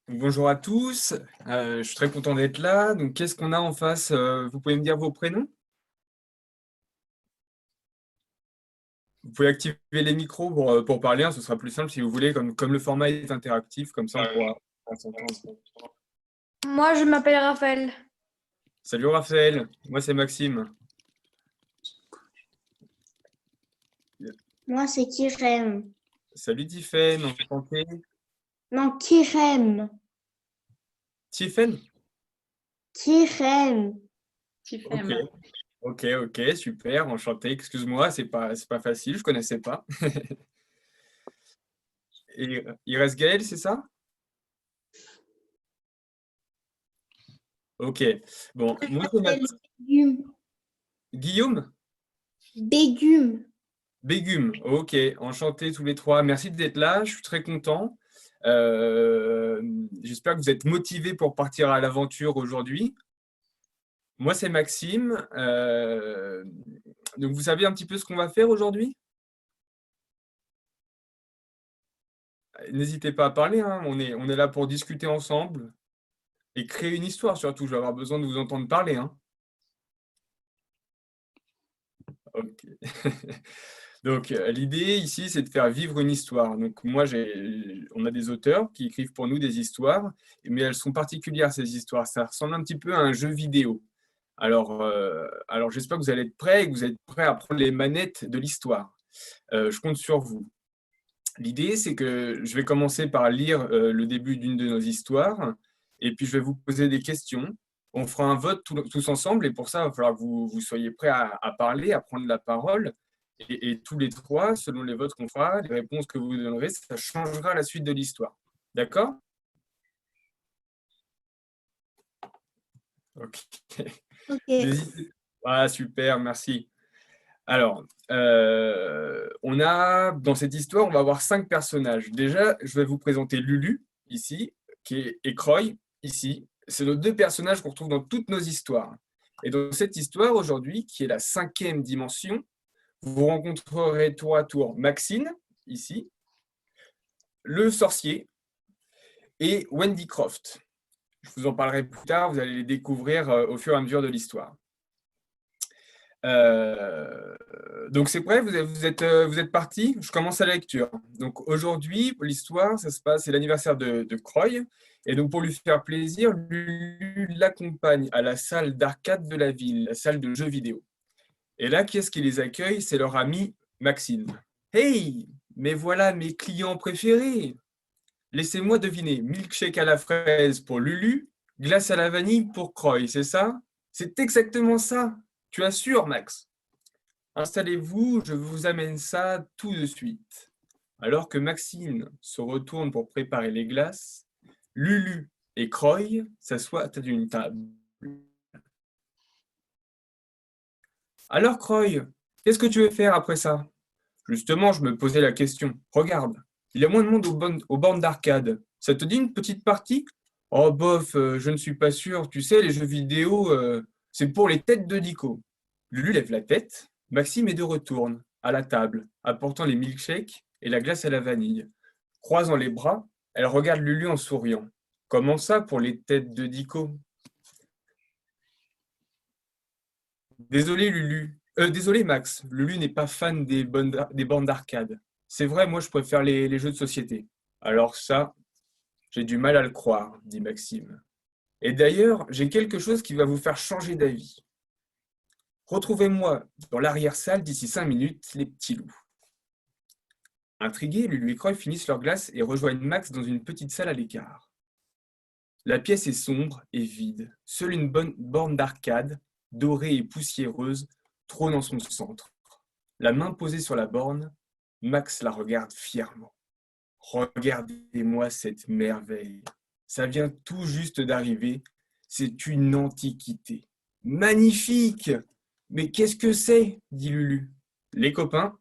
Bonjour à tous, je suis très content d'être là. Donc, qu'est-ce qu'on a en face? Vous pouvez me dire vos prénoms? Vous pouvez activer les micros pour parler, hein, ce sera plus simple si vous voulez, comme le format est interactif, comme ça on pourra s'entendre. Moi, je m'appelle Raphaël. Salut Raphaël, moi c'est Maxime. Moi, c'est Kirem. Salut Tiffaine, enchanté. Non, Kirem. Tiffaine? Kirem. Ok, Tifem. ok, super, enchanté. Excuse-moi, c'est pas facile, je connaissais pas. Et il reste Gaël, c'est ça? Ok, bon, moi c'est C'est Bégume. Guillaume. Bégume. Bégume, ok, enchanté tous les trois. Merci d'être là, je suis très content. J'espère que vous êtes motivés pour partir à l'aventure aujourd'hui. Moi, c'est Maxime. Donc, vous savez un petit peu ce qu'on va faire aujourd'hui? N'hésitez pas à parler, hein. On est là pour discuter ensemble et créer une histoire surtout. Je vais avoir besoin de vous entendre parler, hein. Ok. Donc, l'idée ici, c'est de faire vivre une histoire. Donc, on a des auteurs qui écrivent pour nous des histoires, mais elles sont particulières, ces histoires. Ça ressemble un petit peu à un jeu vidéo. Alors j'espère que vous allez être prêts et que vous êtes prêts à prendre les manettes de l'histoire. Je compte sur vous. L'idée, c'est que je vais commencer par lire le début d'une de nos histoires, et puis je vais vous poser des questions. On fera un vote tous ensemble, et pour ça, il va falloir que vous soyez prêts à parler, à prendre la parole. Et tous les trois, selon les votes qu'on fera, les réponses que vous donnerez, ça changera la suite de l'histoire. D'accord? Ok. Ok. N'hésitez- Ah, super, merci. Alors, dans cette histoire, on va avoir 5 personnages. Déjà, je vais vous présenter Lulu, ici, et Croy, ici. C'est nos 2 personnages qu'on retrouve dans toutes nos histoires. Et dans cette histoire, aujourd'hui, qui est la 5e dimension, vous rencontrerez tour à tour Maxine, ici, le sorcier, et Wendy Croft. Je vous en parlerai plus tard, vous allez les découvrir au fur et à mesure de l'histoire. Euh, donc c'est prêt, vous êtes partis. Je commence la lecture. Donc aujourd'hui, l'histoire, ça se passe, c'est l'anniversaire de Croy. Et donc pour lui faire plaisir, Lulu l'accompagne à la salle d'arcade de la ville, la salle de jeux vidéo. Et là, qui est-ce qui les accueille? C'est leur ami Maxime. Hey, mais voilà mes clients préférés. Laissez-moi deviner, milkshake à la fraise pour Lulu, glace à la vanille pour Croy, c'est ça? C'est exactement ça. Tu assures, Max? Installez-vous, je vous amène ça tout de suite. Alors que Maxine se retourne pour préparer les glaces, Lulu et Croy s'assoient à une table. Alors Croy, qu'est-ce que tu veux faire après ça? Justement, je me posais la question. Regarde, il y a moins de monde aux bornes d'arcade. Ça te dit une petite partie? Oh bof, je ne suis pas sûr. Tu sais, les jeux vidéo, c'est pour les têtes de Nico. Lulu lève la tête. Maxime est de retour à la table, apportant les milkshakes et la glace à la vanille. Croisant les bras, elle regarde Lulu en souriant. Comment ça pour les têtes de Nico? Désolé Lulu. Désolé Max, Lulu n'est pas fan des bornes d'arcade. C'est vrai, moi je préfère les jeux de société. Alors ça, j'ai du mal à le croire, dit Maxime. Et d'ailleurs, j'ai quelque chose qui va vous faire changer d'avis. Retrouvez-moi dans l'arrière-salle d'ici 5 minutes, les petits loups. Intrigués, Lulu et Croy finissent leur glace et rejoignent Max dans une petite salle à l'écart. La pièce est sombre et vide. Seule une bonne borne d'arcade, dorée et poussiéreuse, trône en son centre. La main posée sur la borne, Max la regarde fièrement. Regardez-moi cette merveille. Ça vient tout juste d'arriver. C'est une antiquité. Magnifique! Mais qu'est-ce que c'est? Dit Lulu. Les copains,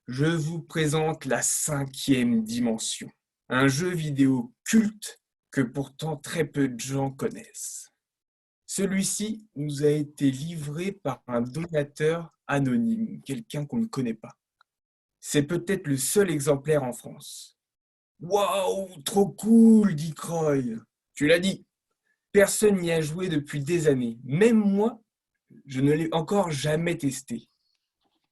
je vous présente la 5e dimension. Un jeu vidéo culte que pourtant très peu de gens connaissent. Celui-ci nous a été livré par un donateur anonyme, quelqu'un qu'on ne connaît pas. C'est peut-être le seul exemplaire en France. Waouh, trop cool, dit Croy. Tu l'as dit, personne n'y a joué depuis des années. Même moi, je ne l'ai encore jamais testé.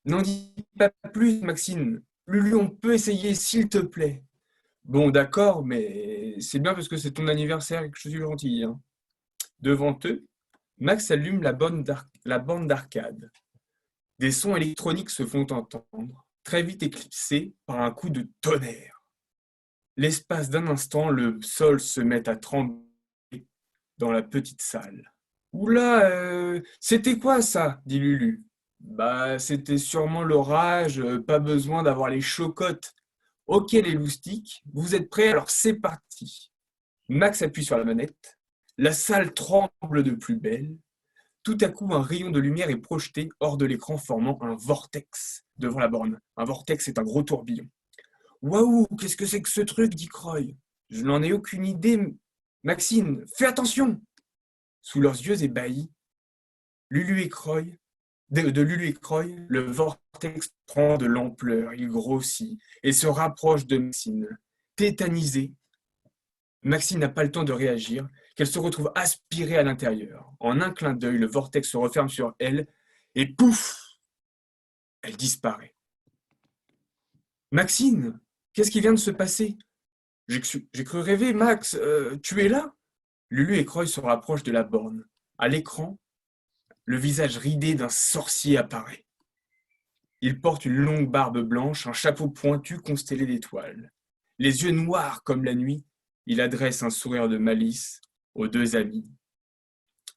N'en dis pas plus, Maxine. Lulu, on peut essayer, s'il te plaît. Bon, d'accord, mais c'est bien parce que c'est ton anniversaire et que je suis gentil, hein. Devant eux, Max allume la bande d'arcade. Des sons électroniques se font entendre, très vite éclipsés par un coup de tonnerre. L'espace d'un instant, le sol se met à trembler dans la petite salle. Oula, c'était quoi ça? Dit Lulu. Bah, c'était sûrement l'orage, pas besoin d'avoir les chocottes. Ok les loustiques, vous êtes prêts? Alors c'est parti. Max appuie sur la manette. La salle tremble de plus belle. Tout à coup, un rayon de lumière est projeté hors de l'écran, formant un vortex devant la borne. Un vortex est un gros tourbillon. Waouh, qu'est-ce que c'est que ce truc? Dit Croy. Je n'en ai aucune idée. Maxine, fais attention! Sous leurs yeux ébahis, Lulu et Croy, de Lulu et Croy, le vortex prend de l'ampleur, il grossit et se rapproche de Maxine. Tétanisée, Maxine n'a pas le temps de réagir, qu'elle se retrouve aspirée à l'intérieur. En un clin d'œil, le vortex se referme sur elle et pouf, elle disparaît. Maxine, qu'est-ce qui vient de se passer? J'ai cru rêver, Max, tu es là? Lulu et Croy se rapprochent de la borne. À l'écran, le visage ridé d'un sorcier apparaît. Il porte une longue barbe blanche, un chapeau pointu constellé d'étoiles. Les yeux noirs comme la nuit, il adresse un sourire de malice aux deux amis.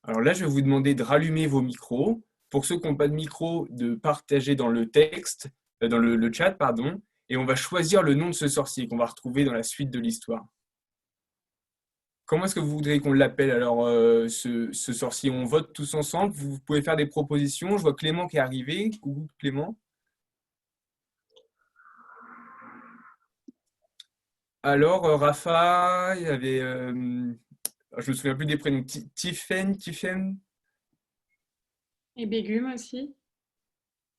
Alors là, je vais vous demander de rallumer vos micros. Pour ceux qui n'ont pas de micro, de partager dans le texte, dans le chat, pardon, et on va choisir le nom de ce sorcier qu'on va retrouver dans la suite de l'histoire. Comment est-ce que vous voudriez qu'on l'appelle alors, ce sorcier? On vote tous ensemble, vous pouvez faire des propositions. Je vois Clément qui est arrivé. Coucou Clément. Alors, Rafa, il y avait, je me souviens plus des prénoms. Tiffen Et Bégum aussi.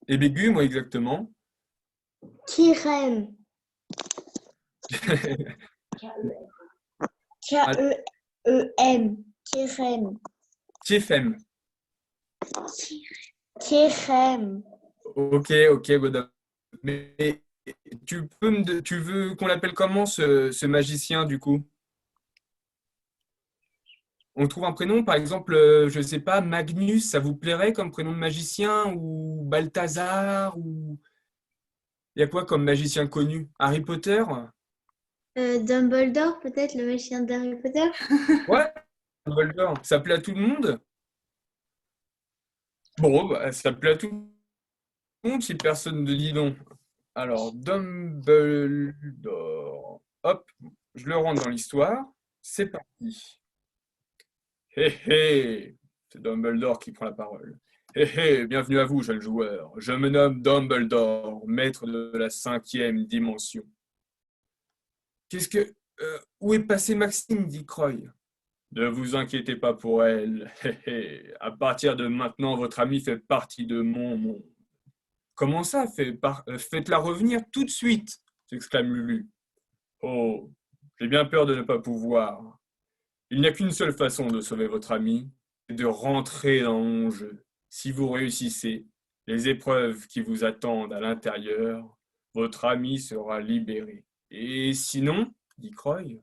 et Bégu, moi exactement. Kirem. K-E-E-M. Kirem. Tiffem. Kirem. Ok, Godam. Mais tu veux qu'on l'appelle comment ce magicien du coup? On trouve un prénom, par exemple, je ne sais pas, Magnus, ça vous plairait comme prénom de magicien? Ou Balthazar? Ou il y a quoi comme magicien connu? Harry Potter? Dumbledore, peut-être, le magicien d'Harry Potter. Ouais, Dumbledore. Ça plaît à tout le monde? Bon, bah, ça plaît à tout le monde si personne ne dit non. Alors, Dumbledore. Hop, je le rentre dans l'histoire. C'est parti. Hé hé, c'est Dumbledore qui prend la parole. Hé hé, bienvenue à vous, jeunes joueurs. Je me nomme Dumbledore, maître de la 5e dimension. Qu'est-ce que... où est passée Maxine, dit Croy. Ne vous inquiétez pas pour elle. Hé hé, à partir de maintenant, votre amie fait partie de mon monde. Comment ça, faites-la revenir tout de suite, s'exclame Lulu. Oh, j'ai bien peur de ne pas pouvoir. Il n'y a qu'une seule façon de sauver votre ami, c'est de rentrer dans mon jeu. Si vous réussissez les épreuves qui vous attendent à l'intérieur, votre ami sera libéré. Et sinon, dit Croy,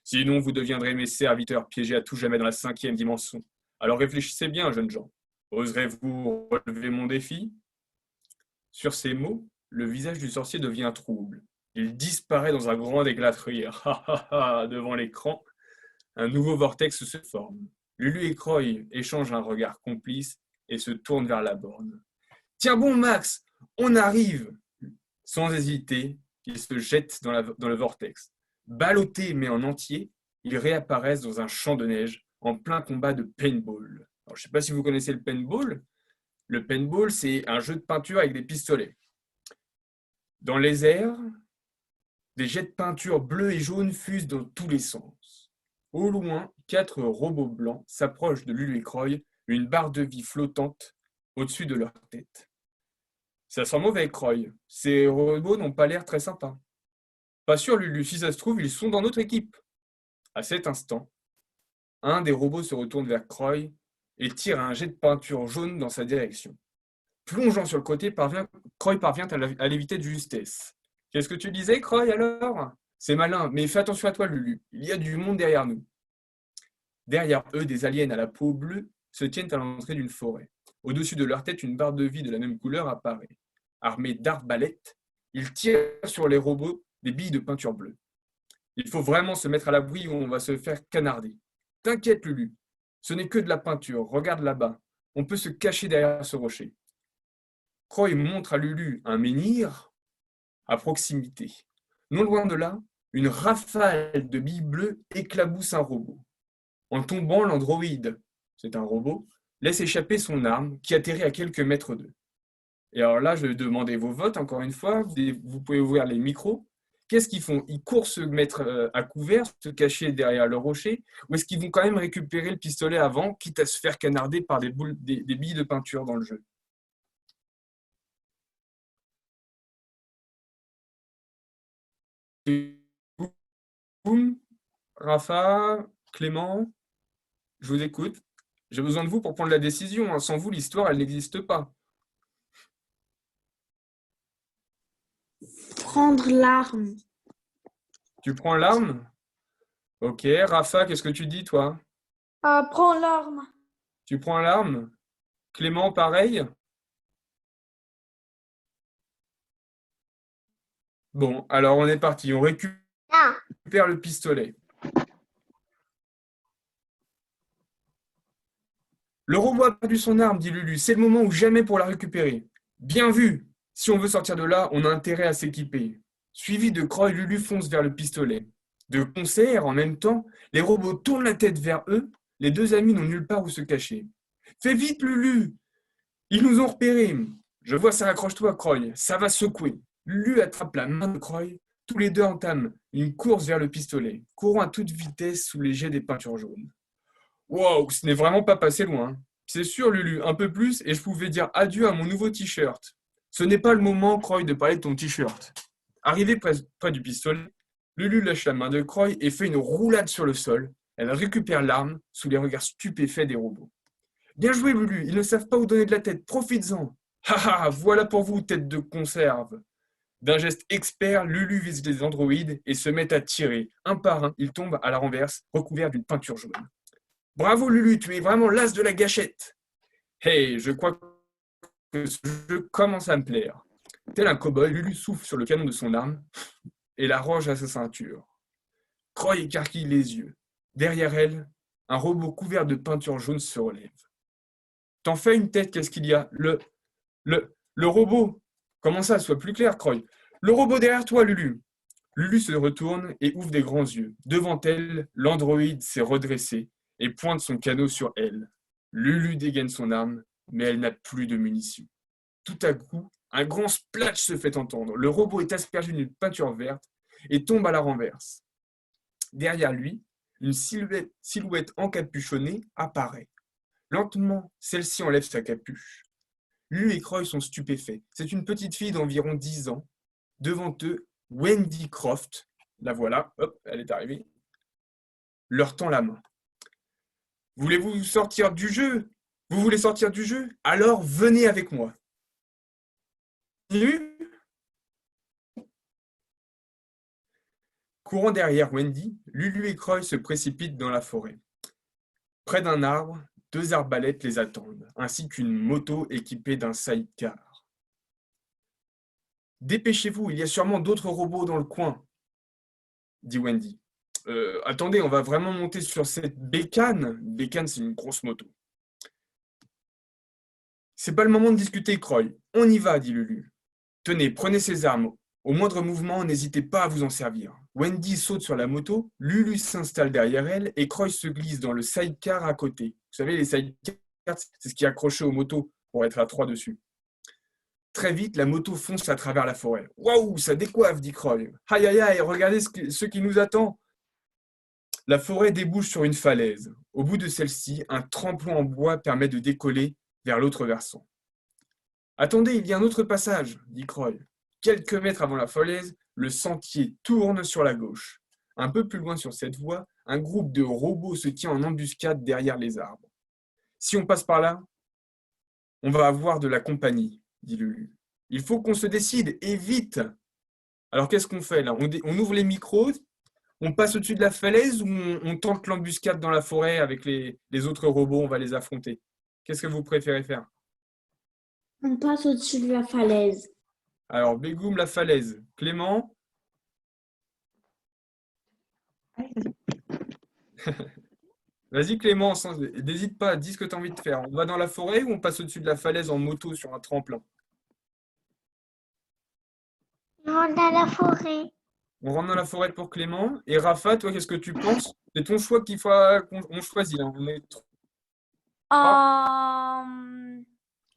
sinon vous deviendrez mes serviteurs piégés à tout jamais dans la 5e dimension. Alors réfléchissez bien, jeunes gens. Oserez-vous relever mon défi? Sur ces mots, le visage du sorcier devient trouble. Il disparaît dans un grand éclat de rire. Devant l'écran, un nouveau vortex se forme. Lulu et Croy échangent un regard complice et se tournent vers la borne. Tiens bon, Max, on arrive! Sans hésiter, ils se jettent dans le vortex. Ballottés mais en entier, ils réapparaissent dans un champ de neige en plein combat de paintball. Alors, je ne sais pas si vous connaissez le paintball. Le paintball, c'est un jeu de peinture avec des pistolets. Dans les airs, des jets de peinture bleus et jaunes fusent dans tous les sens. Au loin, 4 robots blancs s'approchent de Lulu et Croy, une barre de vie flottante au-dessus de leur tête. Ça sent mauvais, Croy. Ces robots n'ont pas l'air très sympas. Pas sûr, Lulu, si ça se trouve, ils sont dans notre équipe. À cet instant, un des robots se retourne vers Croy et tire un jet de peinture jaune dans sa direction. Plongeant sur le côté, Croy parvient à l'éviter de justesse. Qu'est-ce que tu disais, Croy, alors? C'est malin, mais fais attention à toi, Lulu. Il y a du monde derrière nous. Derrière eux, des aliens à la peau bleue se tiennent à l'entrée d'une forêt. Au-dessus de leur tête, une barre de vie de la même couleur apparaît. Armés d'arbalètes, ils tirent sur les robots des billes de peinture bleue. Il faut vraiment se mettre à l'abri ou on va se faire canarder. T'inquiète, Lulu. Ce n'est que de la peinture. Regarde là-bas. On peut se cacher derrière ce rocher. Croy montre à Lulu un menhir à proximité. Non loin de là, une rafale de billes bleues éclabousse un robot. En tombant, l'androïde, c'est un robot, laisse échapper son arme qui atterrit à quelques mètres d'eux. Et alors là, je vais demander vos votes, encore une fois. Vous pouvez ouvrir les micros. Qu'est-ce qu'ils font? Ils courent se mettre à couvert, se cacher derrière le rocher, ou est-ce qu'ils vont quand même récupérer le pistolet avant, quitte à se faire canarder par des billes de peinture dans le jeu? Boum, Rafa, Clément, je vous écoute. J'ai besoin de vous pour prendre la décision, hein. Sans vous, l'histoire, elle n'existe pas. Prendre l'arme. Tu prends l'arme? Ok. Rafa, qu'est-ce que tu dis, toi? Prends l'arme. Tu prends l'arme? Clément, pareil? Bon, alors on est parti. On récupère le pistolet. Le robot a perdu son arme, dit Lulu. C'est le moment ou jamais pour la récupérer. Bien vu! Si on veut sortir de là, on a intérêt à s'équiper. Suivi de Croy, Lulu fonce vers le pistolet. De concert, en même temps, les robots tournent la tête vers eux. Les deux amis n'ont nulle part où se cacher. Fais vite, Lulu! Ils nous ont repérés. Je vois ça, accroche-toi, Croy. Ça va secouer. Lulu attrape la main de Croy. Tous les deux entament une course vers le pistolet, courant à toute vitesse sous les jets des peintures jaunes. Wow, ce n'est vraiment pas passé loin. C'est sûr, Lulu, un peu plus et je pouvais dire adieu à mon nouveau t-shirt. Ce n'est pas le moment, Croy, de parler de ton t-shirt. Arrivé près du pistolet, Lulu lâche la main de Croy et fait une roulade sur le sol. Elle récupère l'arme sous les regards stupéfaits des robots. Bien joué, Lulu, ils ne savent pas où donner de la tête, profites-en. Ha ha, voilà pour vous, tête de conserve. D'un geste expert, Lulu vise les androïdes et se met à tirer. Un par un, ils tombent à la renverse, recouverts d'une peinture jaune. Bravo, Lulu, tu es vraiment l'as de la gâchette. Hey, je crois que ce jeu commence à me plaire. Tel un cow-boy, Lulu souffle sur le canon de son arme et la range à sa ceinture. Croy écarquille les yeux. Derrière elle, un robot couvert de peinture jaune se relève. T'en fais une tête, qu'est-ce qu'il y a? Le robot. Comment ça, sois plus clair, Croy. Le robot derrière toi, Lulu. Lulu se retourne et ouvre des grands yeux. Devant elle, l'androïde s'est redressé et pointe son canot sur elle. Lulu dégaine son arme, mais elle n'a plus de munitions. Tout à coup, un grand splash se fait entendre. Le robot est aspergé d'une peinture verte et tombe à la renverse. Derrière lui, une silhouette encapuchonnée apparaît. Lentement, celle-ci enlève sa capuche. Lulu et Croy sont stupéfaits. C'est une petite fille d'environ 10 ans. Devant eux, Wendy Croft, la voilà, hop, elle est arrivée, leur tend la main. Voulez-vous sortir du jeu? Vous voulez sortir du jeu? Alors venez avec moi. Courant derrière Wendy, Lulu et Croy se précipitent dans la forêt. Près d'un arbre, 2 arbalètes les attendent, ainsi qu'une moto équipée d'un sidecar. Dépêchez-vous, il y a sûrement d'autres robots dans le coin, dit Wendy. Attendez, on va vraiment monter sur cette bécane? Bécane, c'est une grosse moto. C'est pas le moment de discuter, Croy. On y va, dit Lulu. Tenez, prenez ces armes. Au moindre mouvement, n'hésitez pas à vous en servir. Wendy saute sur la moto, Lulu s'installe derrière elle et Croy se glisse dans le sidecar à côté. Vous savez, les sidecars, c'est ce qui est accroché aux motos pour être à 3 dessus. Très vite, la moto fonce à travers la forêt. Waouh, ça décoiffe, dit Croy. Aïe aïe aïe, regardez ce qui nous attend. La forêt débouche sur une falaise. Au bout de celle-ci, un tremplin en bois permet de décoller vers l'autre versant. Attendez, il y a un autre passage, dit Croy. Quelques mètres avant la falaise, Le sentier tourne sur la gauche. Un peu plus loin sur cette voie, un groupe de robots se tient en embuscade derrière les arbres. Si on passe par là, on va avoir de la compagnie, dit Lulu. Il faut qu'on se décide, et vite. Alors qu'est-ce qu'on fait là? On ouvre les micros, on passe au-dessus de la falaise ou on tente l'embuscade dans la forêt avec les autres robots, on va les affronter? Qu'est-ce que vous préférez faire? On passe au-dessus de la falaise. Alors, Bégoum, la falaise. Clément? Vas-y Clément, n'hésite pas, dis ce que tu as envie de faire. On va dans la forêt ou on passe au-dessus de la falaise en moto sur un tremplin? On va dans la forêt. On rentre dans la forêt pour Clément. Et Rafa, toi, qu'est-ce que tu penses? C'est ton choix qu'on choisit. Hein. On est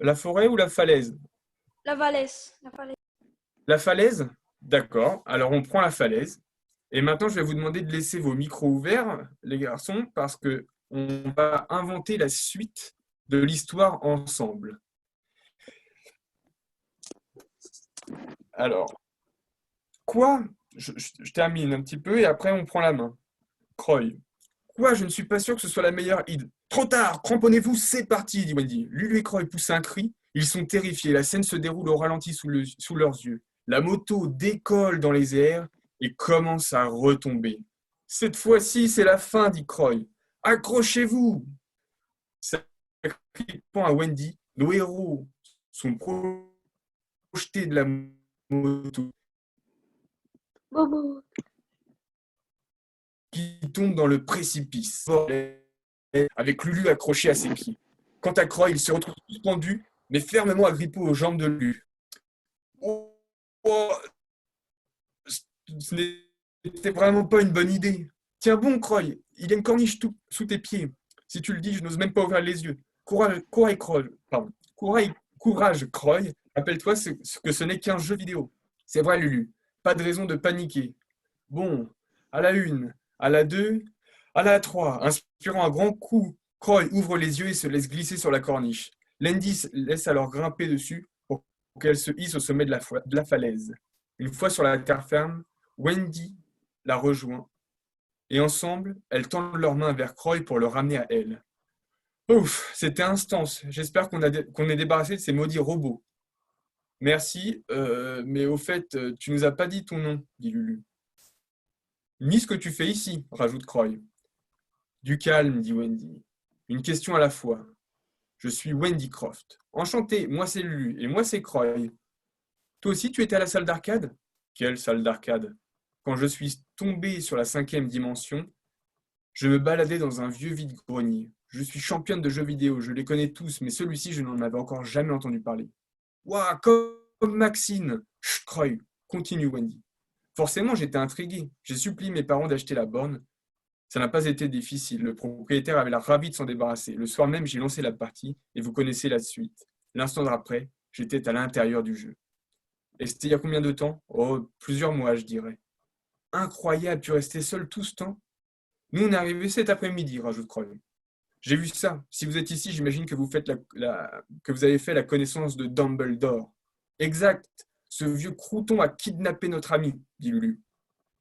la forêt ou la falaise? La falaise. La falaise. La falaise? D'accord. Alors, on prend la falaise. Et maintenant, je vais vous demander de laisser vos micros ouverts, les garçons, parce qu'on va inventer la suite de l'histoire ensemble. Alors, quoi? Je termine un petit peu et après, on prend la main. Croy. Quoi? Je ne suis pas sûr que ce soit la meilleure idée. Trop tard! Cramponnez-vous, c'est parti, dit Wendy. Lulu et Croy poussent un cri. Ils sont terrifiés. La scène se déroule au ralenti sous leurs yeux. La moto décolle dans les airs et commence à retomber. Cette fois-ci, c'est la fin, dit Croy. Accrochez-vous! Sacrifiant à Wendy, nos héros sont projetés de la moto Bobo. qui tombe dans le précipice, avec Lulu accroché à ses pieds. Quant à Croy, il se retrouve suspendu, mais fermement agrippé aux jambes de Lulu. Oh, oh, ce n'était vraiment pas une bonne idée. Tiens bon, Croy, il y a une corniche sous tes pieds. Si tu le dis, je n'ose même pas ouvrir les yeux. Courage, Croy. Rappelle-toi que ce n'est qu'un jeu vidéo. C'est vrai, Lulu. Pas de raison de paniquer. Bon, à la 1, à la 2, à la 3. Inspirant un grand coup, Croy ouvre les yeux et se laisse glisser sur la corniche. Landy laisse alors grimper dessus pour qu'elle se hisse au sommet de la falaise. Une fois sur la terre ferme, Wendy la rejoint et ensemble, elles tendent leurs mains vers Croy pour le ramener à elle. Ouf, c'était intense. J'espère qu'on est débarrassé de ces maudits robots. Merci, mais au fait, tu nous as pas dit ton nom, dit Lulu. Ni ce que tu fais ici, rajoute Croy. Du calme, dit Wendy. Une question à la fois. Je suis Wendy Croft. Enchanté, moi c'est Lulu et moi c'est Croy. Toi aussi tu étais à la salle d'arcade? Quelle salle d'arcade? Quand je suis tombé sur la 5e dimension, je me baladais dans un vieux vide-grenier. Je suis championne de jeux vidéo, je les connais tous, mais celui-ci je n'en avais encore jamais entendu parler. Ouah, comme Maxine! Chut, Croy, continue Wendy. Forcément, j'étais intrigué. J'ai supplié mes parents d'acheter la borne. Ça n'a pas été difficile. Le propriétaire avait l'air ravi de s'en débarrasser. Le soir même, j'ai lancé la partie et vous connaissez la suite. L'instant d'après, j'étais à l'intérieur du jeu. Et c'était il y a combien de temps? Oh, plusieurs mois, je dirais. Incroyable, tu restais seul tout ce temps? Nous, on est arrivés cet après-midi, rajoute Croy. J'ai vu ça. Si vous êtes ici, j'imagine que que vous avez fait la connaissance de Dumbledore. Exact. Ce vieux crouton a kidnappé notre ami, dit Lulu.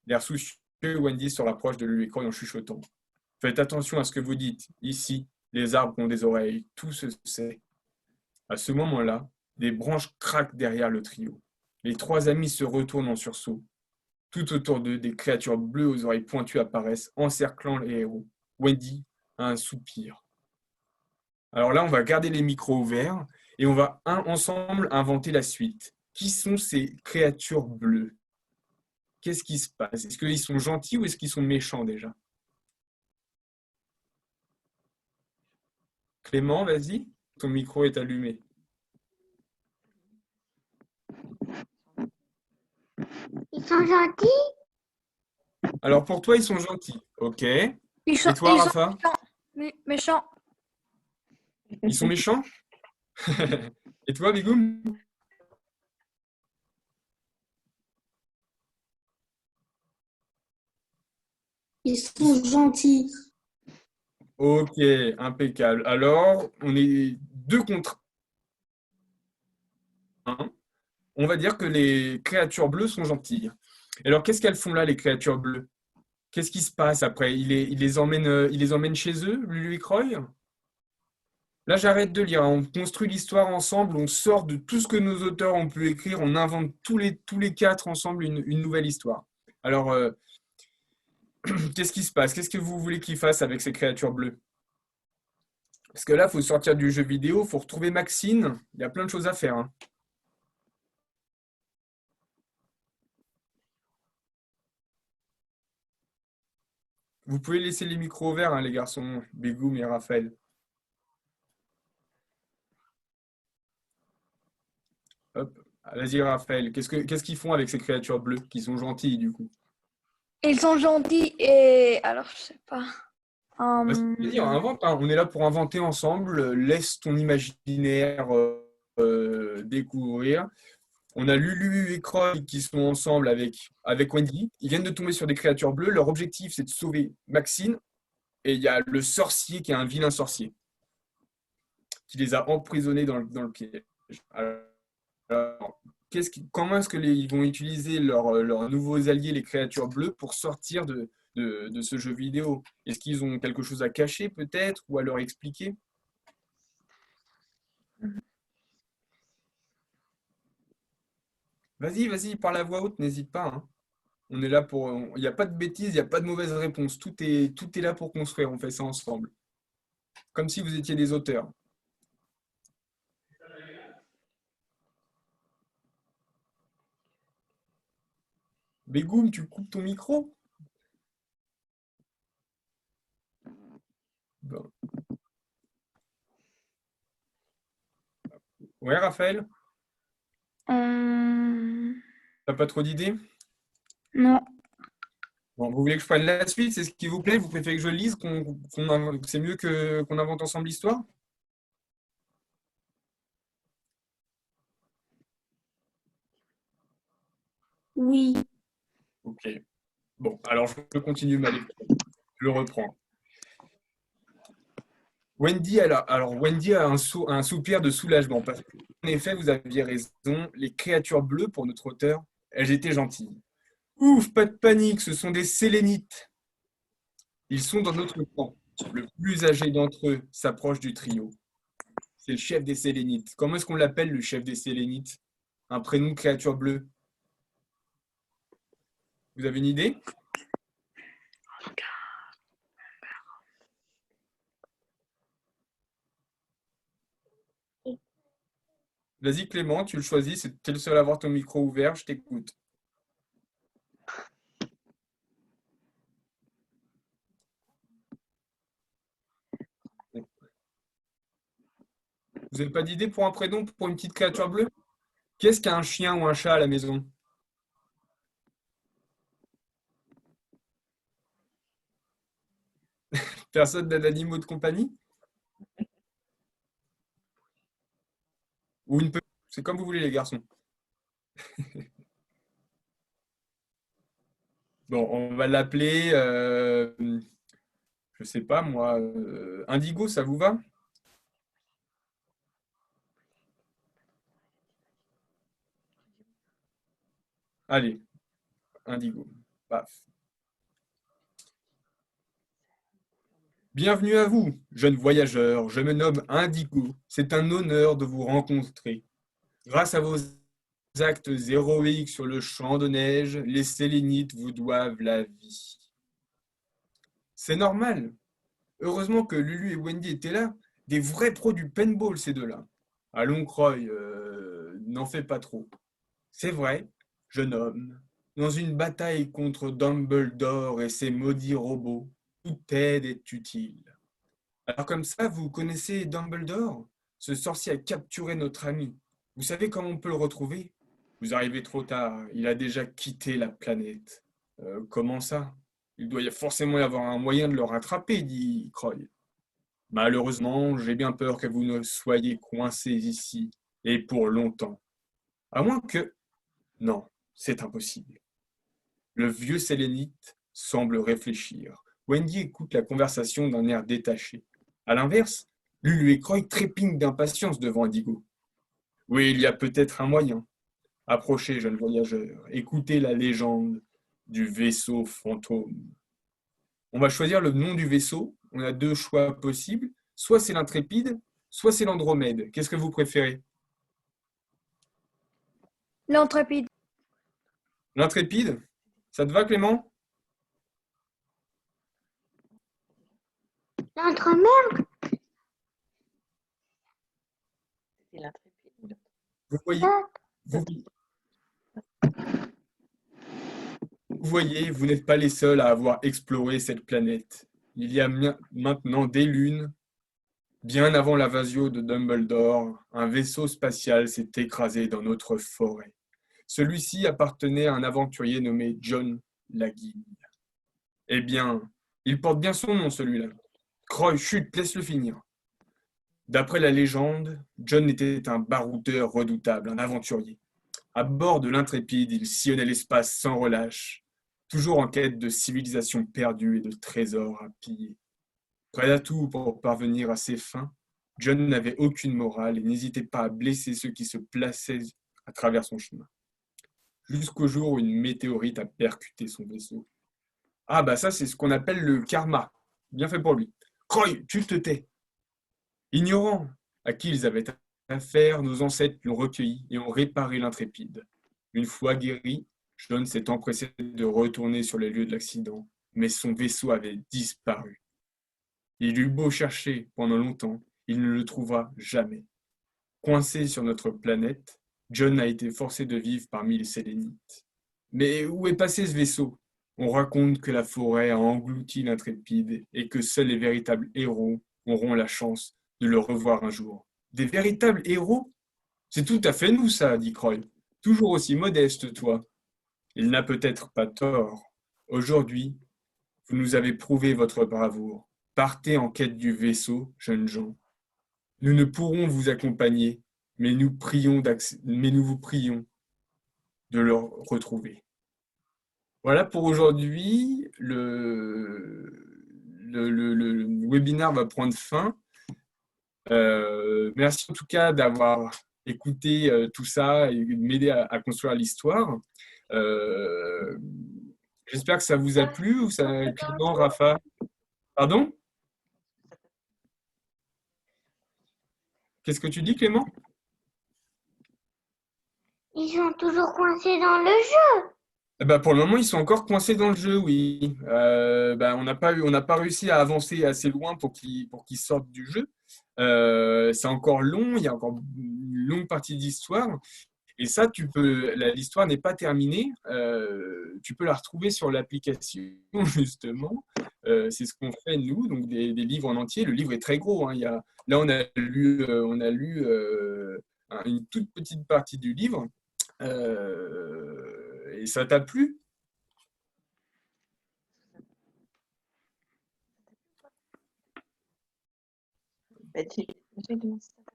L'air soucieux, Wendy se rapproche de Lulu et Croy en chuchotant. Faites attention à ce que vous dites. Ici, les arbres ont des oreilles. Tout se sait. À ce moment-là, des branches craquent derrière le trio. Les 3 amis se retournent en sursaut. Tout autour d'eux, des créatures bleues aux oreilles pointues apparaissent, encerclant les héros. Wendy a un soupir. Alors là, on va garder les micros ouverts et on va ensemble inventer la suite. Qui sont ces créatures bleues? Qu'est-ce qui se passe? Est-ce qu'ils sont gentils ou est-ce qu'ils sont méchants déjà? Clément, vas-y, ton micro est allumé. Ils sont gentils? Alors pour toi, ils sont gentils. Ok. Et Ils toi, sont Rafa? méchants. Ils sont méchants? Et toi, Bigoum? Ils sont gentils. Ok, impeccable. Alors, on est 2 contre 1. On va dire que les créatures bleues sont gentilles. Alors, qu'est-ce qu'elles font là, les créatures bleues? Qu'est-ce qui se passe après? Il les emmène chez eux, Lulu et Croy? Là, j'arrête de lire, hein. On construit l'histoire ensemble, on sort de tout ce que nos auteurs ont pu écrire, on invente tous les quatre ensemble une nouvelle histoire. Alors, qu'est-ce qui se passe? Qu'est-ce que vous voulez qu'ils fassent avec ces créatures bleues? Parce que là, il faut sortir du jeu vidéo, il faut retrouver Maxine. Il y a plein de choses à faire, hein. Vous pouvez laisser les micros ouverts, hein, les garçons, Bégoum et Raphaël. Hop. Vas-y, Raphaël. Qu'est-ce qu'ils font avec ces créatures bleues qui sont gentilles, du coup? Ils sont gentils et... Alors, je sais pas. Vas-y, invente, hein. On est là pour inventer ensemble. Laisse ton imaginaire découvrir. On a Lulu et Croy qui sont ensemble avec Wendy. Ils viennent de tomber sur des créatures bleues. Leur objectif, c'est de sauver Maxine. Et il y a le sorcier qui est un vilain sorcier qui les a emprisonnés dans le piège. Alors, comment est-ce qu'ils vont utiliser leurs nouveaux alliés, les créatures bleues, pour sortir de ce jeu vidéo? Est-ce qu'ils ont quelque chose à cacher peut-être ou à leur expliquer? Vas-y, parle à voix haute, n'hésite pas, hein. On est là pour. Il n'y a pas de bêtises, il n'y a pas de mauvaise réponse. Tout est là pour construire. On fait ça ensemble. Comme si vous étiez des auteurs. Bégoum, tu coupes ton micro? Bon. Ouais, Raphaël, t'as pas trop d'idées? Non. Bon, vous voulez que je prenne la suite? C'est ce qui vous plaît? Vous préférez que je lise? C'est mieux qu'on invente ensemble l'histoire? Oui. Ok. Bon, alors je continue ma lecture. Je reprends. Wendy a un soupir de soulagement parce que, en effet, vous aviez raison, les créatures bleues, pour notre auteur, elles étaient gentilles. Ouf, pas de panique, ce sont des sélénites. Ils sont dans notre camp. Le plus âgé d'entre eux s'approche du trio. C'est le chef des sélénites. Comment est-ce qu'on l'appelle, le chef des sélénites? Un prénom de créature bleue. Vous avez une idée? Vas-y Clément, tu le choisis, tu es le seul à avoir ton micro ouvert, je t'écoute. Vous n'avez pas d'idée pour un prénom pour une petite créature bleue? Qu'est-ce qu'un chien ou un chat à la maison? Personne n'a d'animaux de compagnie? Ou une petite... C'est comme vous voulez les garçons. Bon, on va l'appeler, je sais pas moi, Indigo, ça vous va? Allez, Indigo. Paf. Bienvenue à vous, jeunes voyageurs. Je me nomme Indigo. C'est un honneur de vous rencontrer. Grâce à vos actes héroïques sur le champ de neige, les Sélénites vous doivent la vie. C'est normal. Heureusement que Lulu et Wendy étaient là. Des vrais pros du paintball, ces deux-là. Allons, Croy, n'en fais pas trop. C'est vrai, jeune homme. Dans une bataille contre Dumbledore et ses maudits robots, toute aide est utile. Alors comme ça, vous connaissez Dumbledore? Ce sorcier a capturé notre ami. Vous savez comment on peut le retrouver? Vous arrivez trop tard, il a déjà quitté la planète. Comment ça? Il doit forcément y avoir un moyen de le rattraper, dit Croy. Malheureusement, j'ai bien peur que vous ne soyez coincés ici, et pour longtemps. À moins que... Non, c'est impossible. Le vieux sélénite semble réfléchir. Wendy écoute la conversation d'un air détaché. À l'inverse, Lulu et Croy trépignent d'impatience devant Indigo. Oui, il y a peut-être un moyen. Approchez, jeunes voyageurs, écoutez la légende. du vaisseau fantôme. On va choisir le nom du vaisseau. On a deux choix possibles. Soit c'est l'Intrépide, soit c'est l'Andromède. Qu'est-ce que vous préférez? L'intrépide. L'Intrépide? Ça te va, Clément? L'entremère, C'est l'intrépide. Vous voyez, vous, vous voyez, vous n'êtes pas les seuls à avoir exploré cette planète. Il y a maintenant des lunes. Bien avant l'invasion de Dumbledore, un vaisseau spatial s'est écrasé dans notre forêt. Celui-ci appartenait à un aventurier nommé John Laguille. Eh bien, il porte bien son nom, celui-là. Croy, chut, laisse-le finir. D'après la légende, John était un baroudeur redoutable, un aventurier. À bord de l'Intrépide, il sillonnait l'espace sans relâche, toujours en quête de civilisations perdues et de trésors à piller. Prêt à tout pour parvenir à ses fins, John n'avait aucune morale et n'hésitait pas à blesser ceux qui se plaçaient à travers son chemin. Jusqu'au jour où une météorite a percuté son vaisseau. Ah bah ça c'est ce qu'on appelle le karma. Bien fait pour lui. Croy, tu te tais. Ignorant à qui ils avaient affaire, nos ancêtres l'ont recueilli et ont réparé l'Intrépide. Une fois guéri, John s'est empressé de retourner sur les lieux de l'accident, mais son vaisseau avait disparu. Il eut beau chercher pendant longtemps, il ne le trouva jamais. Coincé sur notre planète, John a été forcé de vivre parmi les Sélénites. Mais où est passé ce vaisseau? On raconte que la forêt a englouti l'Intrépide et que seuls les véritables héros auront la chance de le revoir un jour. Des véritables héros? C'est tout à fait nous, ça, dit Croy. Toujours aussi modeste, toi. Il n'a peut-être pas tort. Aujourd'hui, vous nous avez prouvé votre bravoure. Partez en quête du vaisseau, jeunes gens. Nous ne pourrons vous accompagner, mais nous vous prions de le retrouver. Voilà pour aujourd'hui. Le webinaire va prendre fin. Merci en tout cas d'avoir écouté tout ça et de m'aider à construire l'histoire. J'espère que ça vous a plu ou ça, Clément, Rafa. Pardon? Qu'est-ce que tu dis, Clément? ils sont toujours coincés dans le jeu. Eh ben, pour le moment, ils sont encore coincés dans le jeu, oui. On n'a pas réussi à avancer assez loin pour qu'ils sortent du jeu. C'est encore long, il y a encore une longue partie d'histoire. Et ça, l'histoire n'est pas terminée. Tu peux la retrouver sur l'application, justement. C'est ce qu'on fait, nous, donc des livres en entier. Le livre est très gros, hein. Là, on a lu une toute petite partie du livre. Et ça t'a plu? Bah, j'ai demandé si ça t'a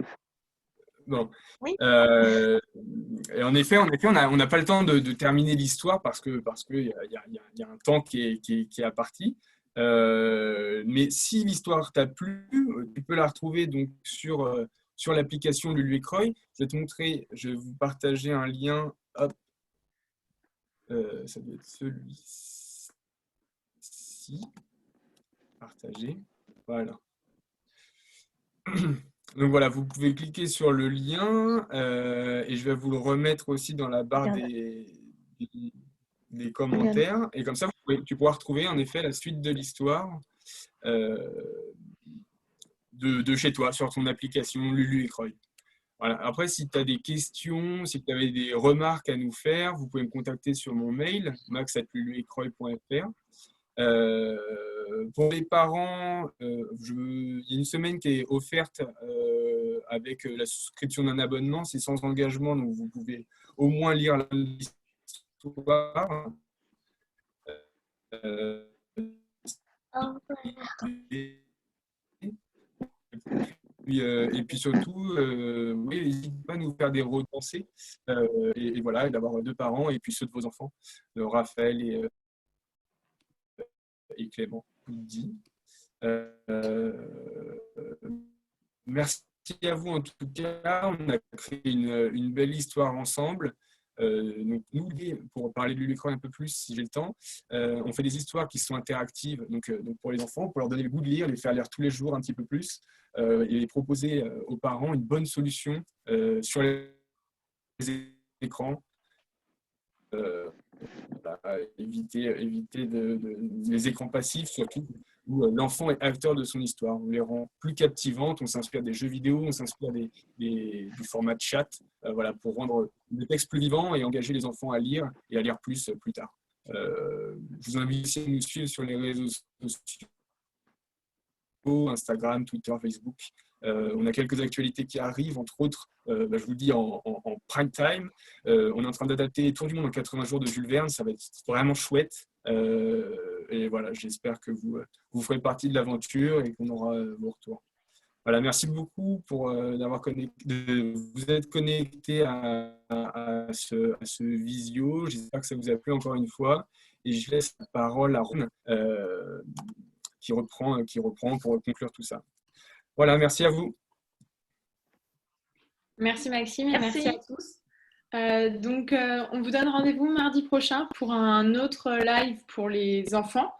plu. Bon. Oui. Et en effet, on n'a pas le temps de terminer l'histoire parce que y a un temps qui est à partie. Mais si l'histoire t'a plu, tu peux la retrouver donc sur l'application Lulu et Croy. Je vais vous partager un lien. Hop. Ça doit être celui-ci. Partager. Voilà. Donc voilà, vous pouvez cliquer sur le lien et je vais vous le remettre aussi dans la barre des commentaires. Et comme ça, tu pourras retrouver en effet la suite de l'histoire de chez toi, sur ton application Lulu et Croy. Voilà. Après, si tu as des questions, si tu avais des remarques à nous faire, vous pouvez me contacter sur mon mail, max@luluetcroy.fr. Pour les parents, il y a une semaine qui est offerte avec la souscription d'un abonnement. C'est sans engagement, donc vous pouvez au moins lire l'histoire. Et puis surtout, oui, n'hésitez pas à nous faire des repensées et voilà, d'avoir deux parents et puis ceux de vos enfants, Raphaël et Clément. Merci à vous en tout cas. On a créé une belle histoire ensemble. Donc nous, pour parler de Lulu Croy un peu plus, si j'ai le temps, on fait des histoires qui sont interactives donc pour les enfants, pour leur donner le goût de lire, les faire lire tous les jours un petit peu plus, et proposer aux parents une bonne solution sur les écrans. Éviter les écrans passifs, surtout, où l'enfant est acteur de son histoire. On les rend plus captivantes, on s'inspire des jeux vidéo, on s'inspire du format de chat, voilà, pour rendre le texte plus vivant et engager les enfants à lire et à lire plus tard. Je vous invite aussi à nous suivre sur les réseaux sociaux, Instagram, Twitter, Facebook. On a quelques actualités qui arrivent, entre autres, je vous le dis, en prime time. On est en train d'adapter Tour du monde en 80 jours de Jules Verne, ça va être vraiment chouette. Et voilà, j'espère que vous ferez partie de l'aventure et qu'on aura vos retours. Voilà, merci beaucoup pour de vous être connecté à ce visio. J'espère que ça vous a plu encore une fois. Et je laisse la parole à Ron qui reprend pour conclure tout ça. Voilà, merci à vous. Merci Maxime et Merci. merci à tous. Donc, on vous donne rendez-vous mardi prochain pour un autre live pour les enfants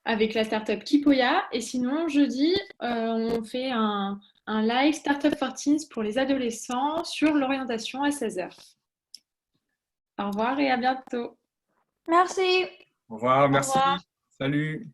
avec la startup Kipoya. Et sinon, jeudi, on fait un live Startup for Teens pour les adolescents sur l'orientation à 16h. Au revoir et à bientôt. Merci. Au revoir, merci. revoir. Salut.